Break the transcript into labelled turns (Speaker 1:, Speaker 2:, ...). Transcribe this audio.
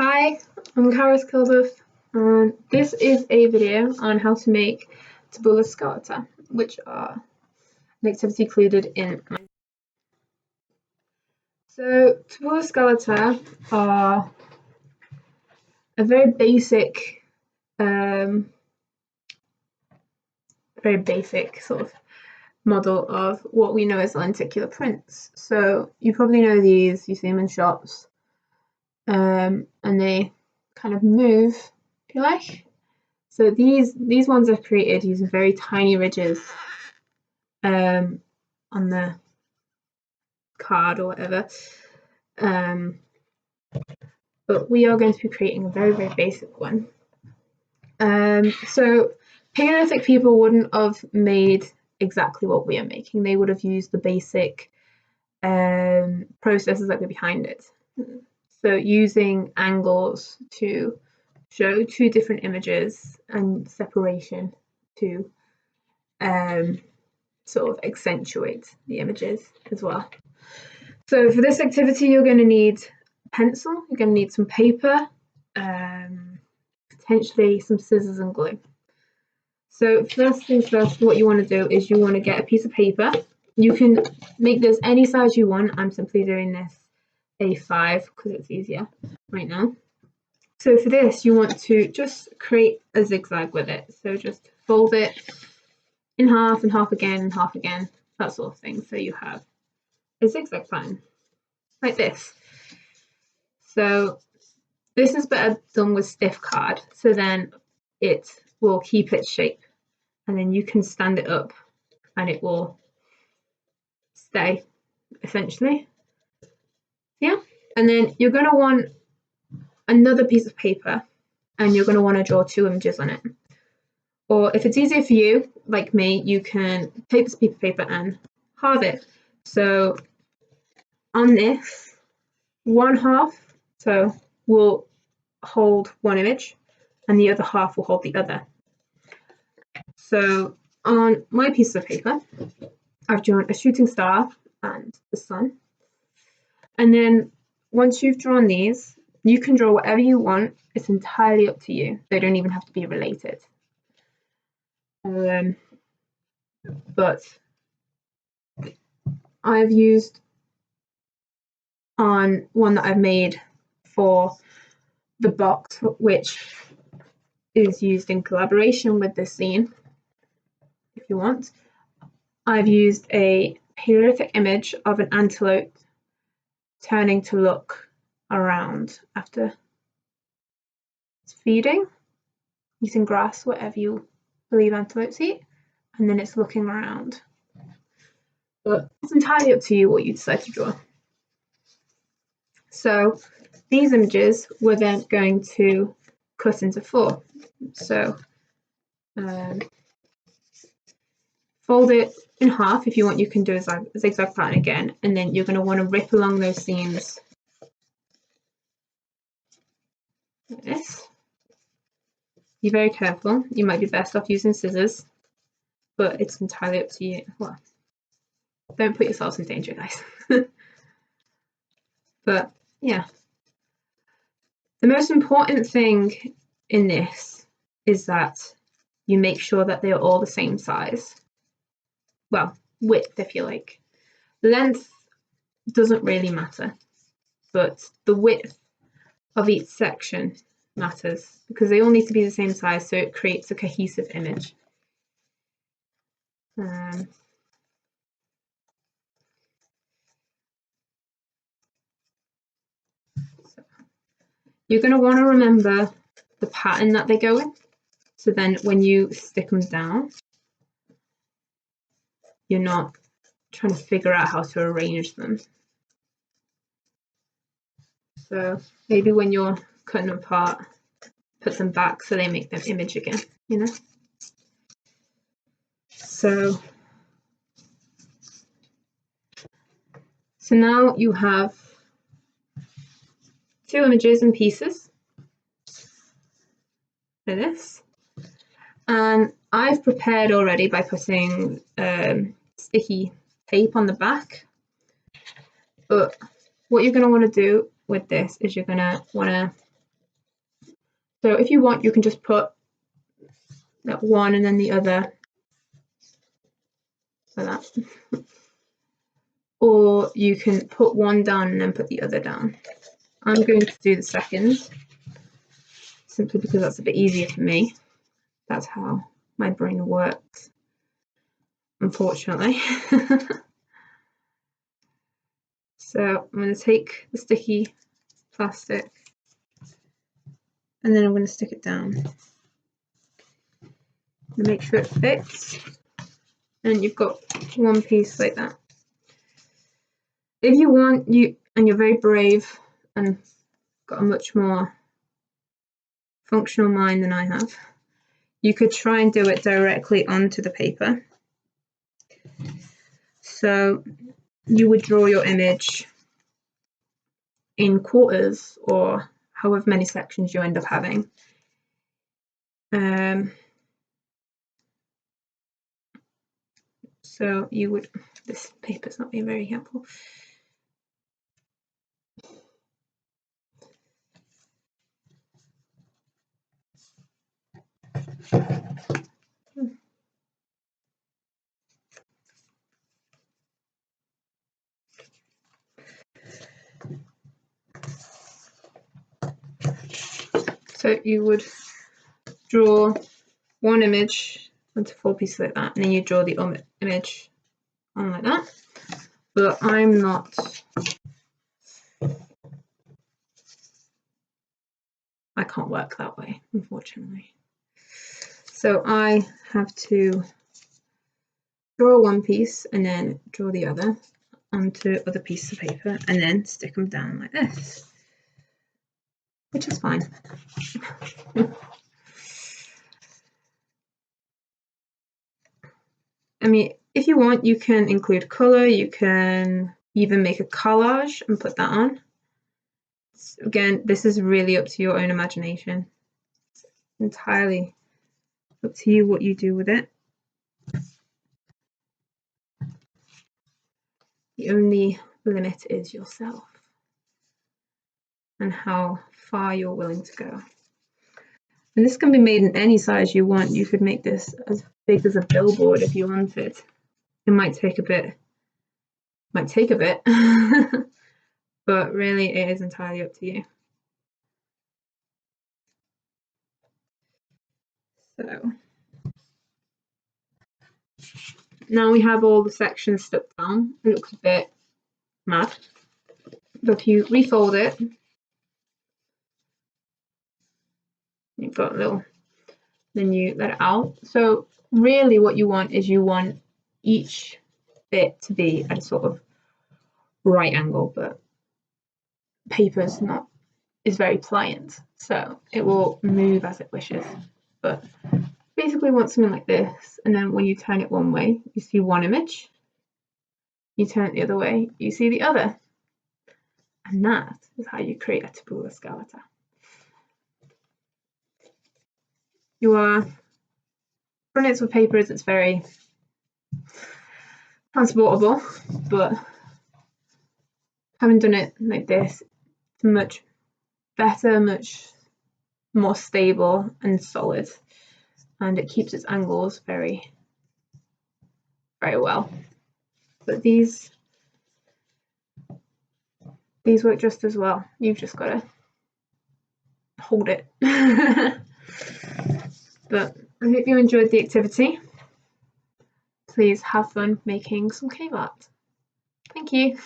Speaker 1: Hi, I'm Karis Kilduff, and this is a video on how to make Tabula Scalata, which are an activity included in my. So Tabula Scalata are a very basic sort of model of what we know as lenticular prints. So you probably know these, you see them in shops, and they kind of move, if you like. So these ones are created using very tiny ridges on the card or whatever. But we are going to be creating a very basic one. So Paleolithic people wouldn't have made exactly what we are making. They would have used the basic processes that go behind it. So using angles to show two different images and separation to sort of accentuate the images as well. So for this activity, you're going to need a pencil, you're going to need some paper, potentially some scissors and glue. So first things first, what you want to do is you want to get a piece of paper. You can make this any size you want. I'm simply doing this A5 because it's easier right now. So for this, you want to just create a zigzag with it. So just fold it in half and half again and half again, that sort of thing. So you have a zigzag pattern like this. So this is better done with stiff card, so then it will keep its shape, and then you can stand it up and it will stay essentially. Yeah, and then you're going to want another piece of paper and you're going to want to draw two images on it. Or if it's easier for you, like me, you can take this piece of paper and halve it. So on this, one half will hold one image and the other half will hold the other. So on my piece of paper, I've drawn a shooting star and the sun. And then once you've drawn these, you can draw whatever you want. It's entirely up to you. They don't even have to be related. But I've used on one that I've made for the box, which is used in collaboration with this scene. If you want, I've used a Paleolithic image of an antelope turning to look around after it's feeding, eating grass, whatever you believe antelopes eat, and then it's looking around. But it's entirely up to you what you decide to draw. So these images we're then going to cut into four. So fold it in half. If you want, you can do a zigzag pattern again, and then you're going to want to rip along those seams like this. Be very careful. You might be best off using scissors, but it's entirely up to you. Well, don't put yourselves in danger, guys. But yeah, the most important thing in this is that you make sure that they are all the same size. Well, width, if you like. Length doesn't really matter, but the width of each section matters because they all need to be the same size, so it creates a cohesive image. So you're going to want to remember the pattern that they go in, so then when you stick them down, you're not trying to figure out how to arrange them. So maybe when you're cutting them apart, put them back so they make them image again, you know? So now you have two images and pieces for this. And I've prepared already by putting sticky tape on the back. But what you're going to want to do with this is you're going to want to So if you want, you can just put that one and then the other like that. Or you can put one down and then put the other down. I'm going to do the second, simply because that's a bit easier for me. That's how my brain works, unfortunately. So I'm going to take the sticky plastic and then I'm going to stick it down and make sure it fits. And you've got one piece like that. If you want, and you're very brave and got a much more functional mind than I have, you could try and do it directly onto the paper. So you would draw your image in quarters or however many sections you end up having. So you would, this paper's not being very helpful. So you would draw one image onto 4 pieces like that, and then you draw the image on like that. But I'm not, I can't work that way, unfortunately. So I have to draw one piece and then draw the other onto other pieces of paper and then stick them down like this, which is fine. I mean, if you want, you can include color, you can even make a collage and put that on. Again, this is really up to your own imagination. It's entirely up to you what you do with it. The only limit is yourself and how far you're willing to go. And this can be made in any size you want. You could make this as big as a billboard if you wanted. It might take a bit, but really it is entirely up to you. So now we have all the sections stuck down. It looks a bit mad. But if you refold it, you've got a little, then you let it out. So really what you want is you want each bit to be at a sort of right angle, but paper's not, is very pliant, so it will move as it wishes. But basically want something like this, and then when you turn it one way, you see one image. You turn it the other way, you see the other. And that is how you create a Tabula Scalata. Your brilliance with paper is it's very transportable, but having done it like this, it's much better, much more stable and solid, and it keeps its angles very, very well. But these work just as well. You've just got to hold it. But I hope you enjoyed the activity. Please have fun making some cave art. Thank you.